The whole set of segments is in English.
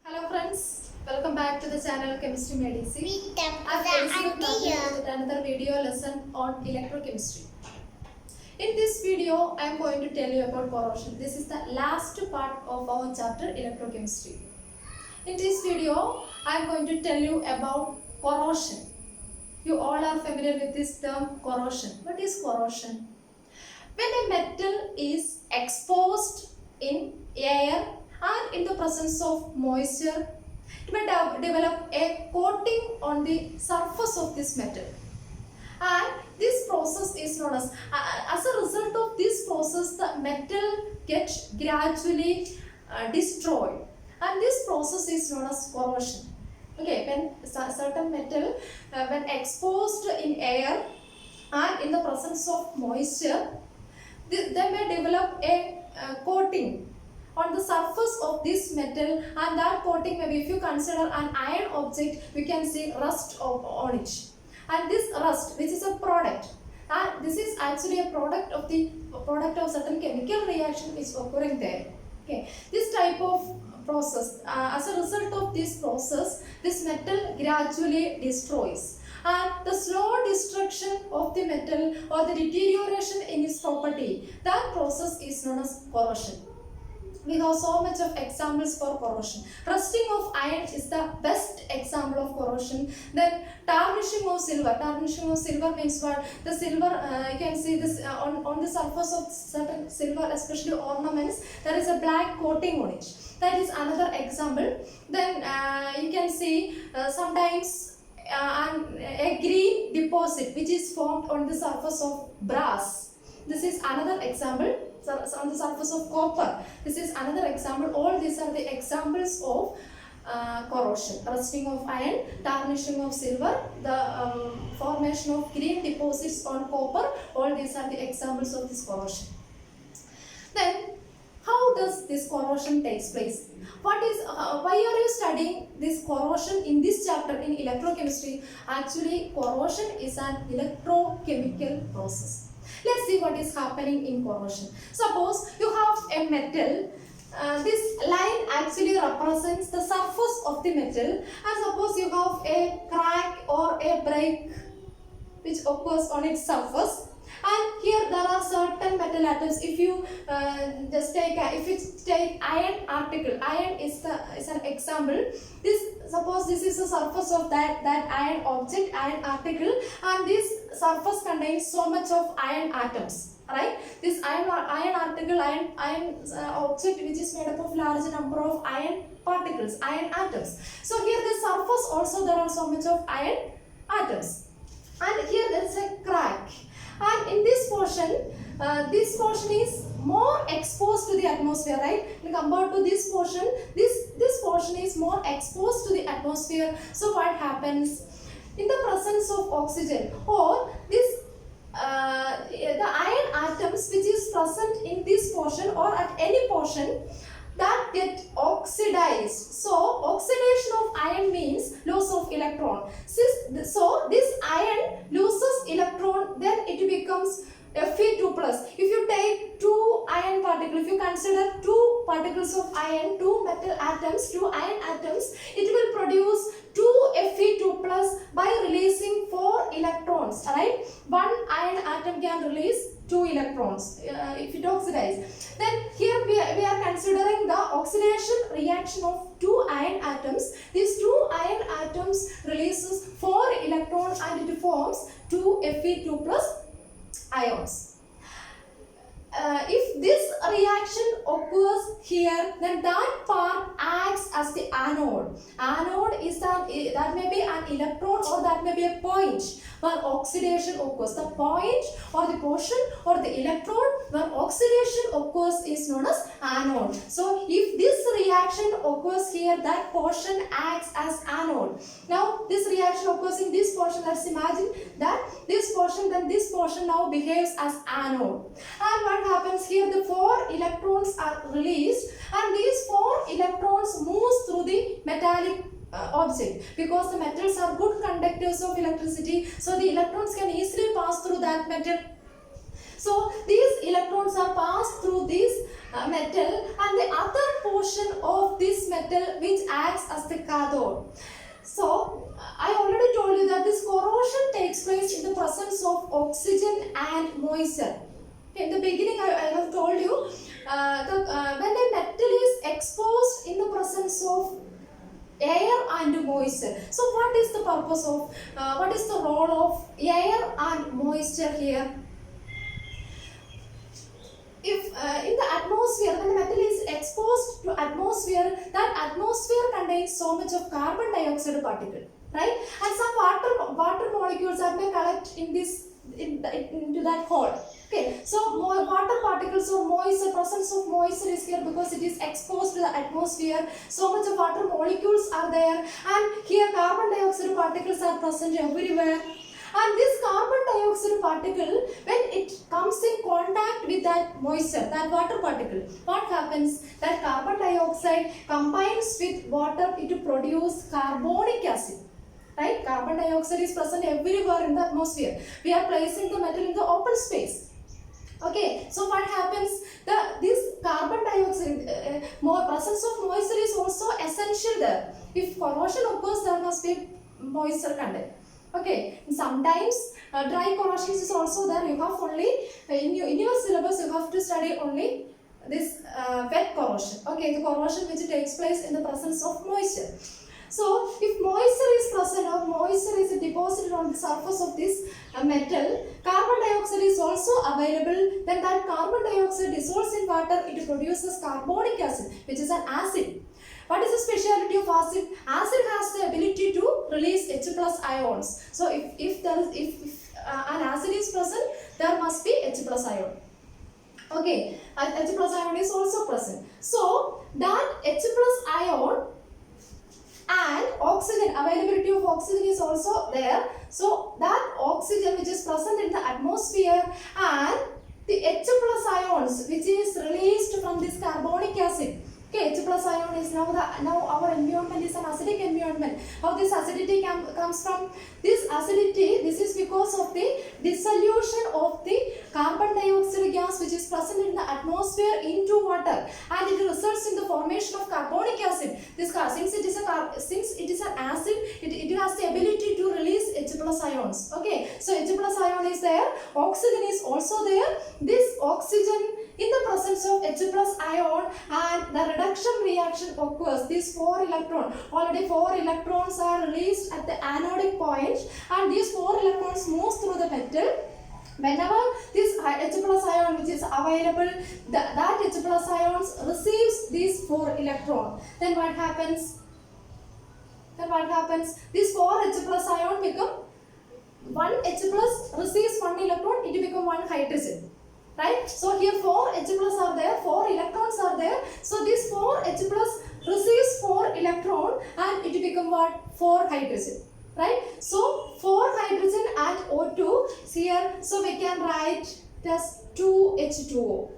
Hello friends, welcome back to the channel Chemistry Medicine. I'm with another video lesson on electrochemistry. In this video, I am going to tell you about corrosion. This is the last part of our chapter electrochemistry. In this video, I am going to tell you about corrosion. You all are familiar with this term corrosion. What is corrosion? When a metal is exposed in air and in the presence of moisture, it may develop a coating on the surface of this metal. And this process is known as a result of this process, the metal gets gradually destroyed. And this process is known as corrosion. Okay, when certain metal, when exposed in air and in the presence of moisture, they may develop a coating on the surface of this metal, and that coating maybe, if you consider an iron object, we can see rust on it. And this rust, which is a product, and this is actually a product of certain chemical reaction which is occurring there. Okay, this type of process, as a result of this process, this metal gradually destroys. And the slow destruction of the metal or the deterioration in its property, that process is known as corrosion. We have so much of examples for corrosion. Rusting of iron is the best example of corrosion. Then tarnishing of silver. Tarnishing of silver means what? The silver, you can see this on the surface of certain silver, especially ornaments, there is a black coating on it. That is another example. Then you can see sometimes a green deposit which is formed on the surface of brass. This is another example. On the surface of copper. This is another example. All these are the examples of corrosion. Rusting of iron, tarnishing of silver, the formation of green deposits on copper. All these are the examples of this corrosion. Then, how does this corrosion takes place? Why are you studying this corrosion in this chapter in electrochemistry? Actually, corrosion is an electrochemical process. Let's see what is happening in corrosion. Suppose you have a metal. This line actually represents the surface of the metal. And suppose you have a crack or a break which occurs on its surface. And here there are certain metal atoms. If you take iron article, iron is an example. Suppose this is the surface of that iron object, iron article, and this surface contains so much of iron atoms. Right? This iron article, iron object which is made up of large number of iron particles, iron atoms. So here the surface also there are so much of iron atoms. And here there is a crack. And in this portion is more exposed to the atmosphere, right? And compared to this portion, this portion is more exposed to the atmosphere. So what happens? In the presence of oxygen or this the iron atoms which is present in this portion or at any portion, that get oxidized. So oxidation of iron means loss of electron. So this iron loses electron, then it becomes Fe2+. If you take two iron particles, if you consider two particles of iron, two metal atoms, two iron atoms, it will produce 2 Fe2+ by releasing 4 electrons. Right? One iron atom can release 2 electrons if it oxidizes. Then here we are considering the oxidation reaction of two iron atoms. These two iron atoms releases 4 electrons and it forms 2 Fe2+ ions. If this reaction occurs here, then that part acts as the anode. Anode is that may be an electron or that may be a point where oxidation occurs. The point or the portion or the electron where oxidation occurs is known as anode. So if this reaction occurs here, that portion acts as anode. Now this reaction occurs in this portion. Let's imagine that this portion, then this portion now behaves as anode. And what happens here? The 4 electrons are released, and these 4 electrons moves through the metallic object, because the metals are good conductors of electricity, so the electrons can easily pass through that metal. So these electrons are passed through these metal, and the other portion of this metal which acts as the cathode. So I already told you that this corrosion takes place in the presence of oxygen and moisture. In the beginning I have told you when a metal is exposed in the presence of air and moisture. So what is the purpose of, what is the role of air and moisture here? If in the atmosphere, when the metal is exposed to atmosphere, that atmosphere contains so much of carbon dioxide particle, right? And some water molecules that may collect in this into that hole. Okay, so more water particles or moisture, presence of moisture is here because it is exposed to the atmosphere. So much of water molecules are there, and here carbon dioxide particles are present everywhere. And this carbon dioxide particle, when it comes in contact with that moisture, that water particle, what happens? That carbon dioxide combines with water to produce carbonic acid. Right? Carbon dioxide is present everywhere in the atmosphere. We are placing the metal in the open space. Okay, so what happens? This carbon dioxide, presence of moisture is also essential there. If corrosion occurs, there must be moisture content. Okay, sometimes dry corrosion is also there. You have only, in your syllabus, you have to study only this wet corrosion. Okay, the corrosion which takes place in the presence of moisture. So, if moisture is present or moisture is deposited on the surface of this metal, carbon dioxide is also available. Then that carbon dioxide dissolves in water, it produces carbonic acid, which is an acid. What is the speciality of acid? Acid has the ability to release H plus ions. So, if an acid is present, there must be H plus ion. Okay, H plus ion is also present. So, that H plus ion and oxygen, availability of oxygen is also there. So that oxygen which is present in the atmosphere and the H plus ions which is released from this carbonic acid. Okay, H plus ion is now our environment is an acidic environment. How this acidity comes from? This acidity, this is because of the dissolution of the carbon dioxide gas which is present in the atmosphere into water, and it results in the formation of carbonic acid. This since it is an acid, it has the ability to release H plus ions. Okay, so H plus ion is there, oxygen is also there. This oxygen in the presence of H plus ion and the reduction reaction occurs. These 4 electrons, already 4 electrons are released at the anodic point, and these 4 electrons move through the metal. Whenever this H plus ion which is available, that H plus ions receives these 4 electrons. Then what happens? This 4 H plus ion become 1 H plus receives 1 electron, it become 1 hydrogen. Right? So here 4 H plus are there, 4 electrons are there. So this 4 H plus receives 4 electron and it become what? 4 hydrogen. Right? So 4 hydrogen and O2 here. So we can write as 2H2O.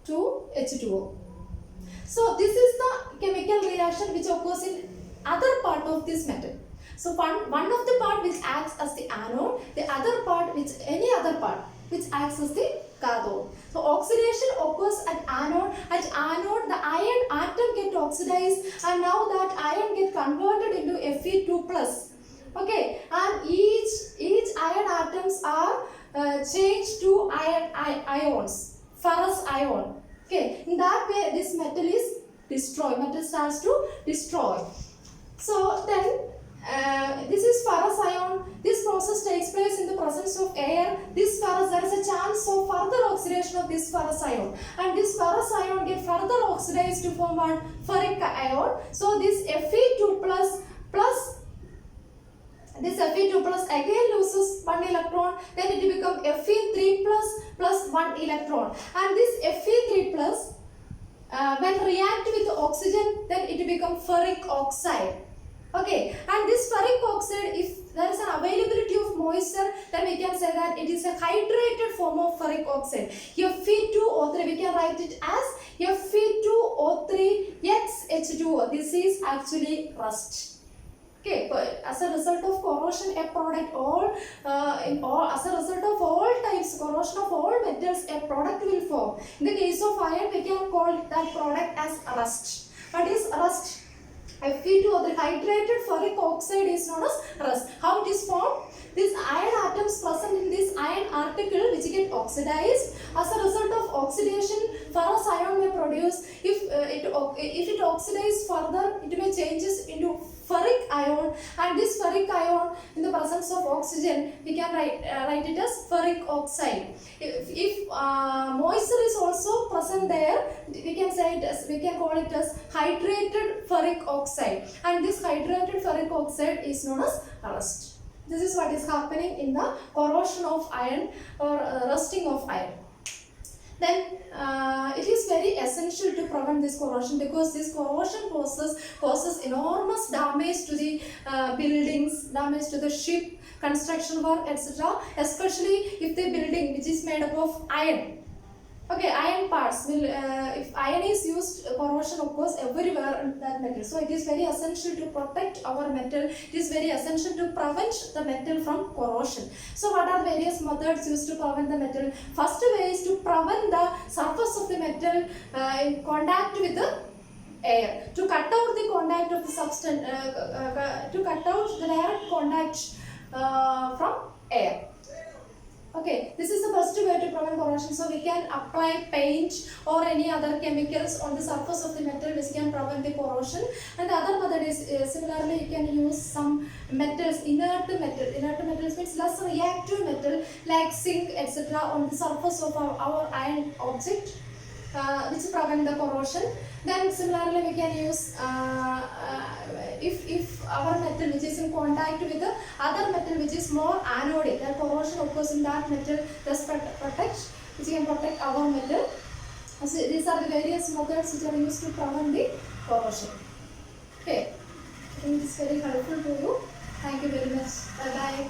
2H2O. So this is the chemical reaction which occurs in other part of this metal. So one of the part which acts as the anode, the other part any other part which acts as the cathode. So oxidation occurs at anode. At anode, the iron atom get oxidized, and now that iron get converted into Fe2 plus. Okay, and each iron atoms are changed to ions, ferrous ion. Okay, in that way this metal is destroyed. Metal starts to destroy. So then. This is ferrous ion. This process takes place in the presence of air. There is a chance of further oxidation of this ferrous ion, and this ferrous ion get further oxidized to form one ferric ion. So this Fe2 plus this Fe2 plus again loses 1 electron, then it become Fe3 plus 1 electron, and this Fe3 plus when react with oxygen, then it become ferric oxide. Okay, and this ferric oxide, if there is an availability of moisture, then we can say that it is a hydrated form of ferric oxide. Fe2O3, we can write it as Fe2O3 XH2O. This is actually rust. Okay, as a result of corrosion, a product as a result of all types means corrosion of all metals, a product will form. In the case of iron, we can call that product as rust. What is rust? Fe2 or the hydrated ferric oxide is known as rust. How it is formed? These iron atoms present in this iron article which get oxidized. As a result of oxidation, ferrous ion may produce. If it oxidizes further, it may changes into ferric ion, and this ferric ion, in the presence of oxygen, we can write it as ferric oxide. If moisture is also present there, we can call it as hydrated ferric oxide, and this hydrated ferric oxide is known as rust. This is what is happening in the corrosion of iron or rusting of iron. Then it is very essential to prevent this corrosion, because this corrosion causes enormous damage to the buildings, damage to the ship, construction work, etc. Especially if the building which is made up of iron. Okay, iron parts will, if iron is used, corrosion occurs everywhere in that metal. So it is very essential to protect our metal. It is very essential to prevent the metal from corrosion. So what are various methods used to prevent the metal? First way is to prevent the surface of the metal in contact with the air. To cut out the contact of the substance, to cut out the direct contact from air. Okay, this is the first way to prevent corrosion. So we can apply paint or any other chemicals on the surface of the metal which can prevent the corrosion. And the other method is similarly you can use some metals, inert metal. Inert metals means less reactive metal like zinc, etc. on the surface of our iron object, which prevent the corrosion. Then similarly we can use if our metal which is in contact with the other metal which is more anodic, that corrosion occurs in that metal, thus which can protect our metal. So these are the various methods which are used to prevent the corrosion. Okay, I think it is very helpful to you. Thank you very much. Bye bye.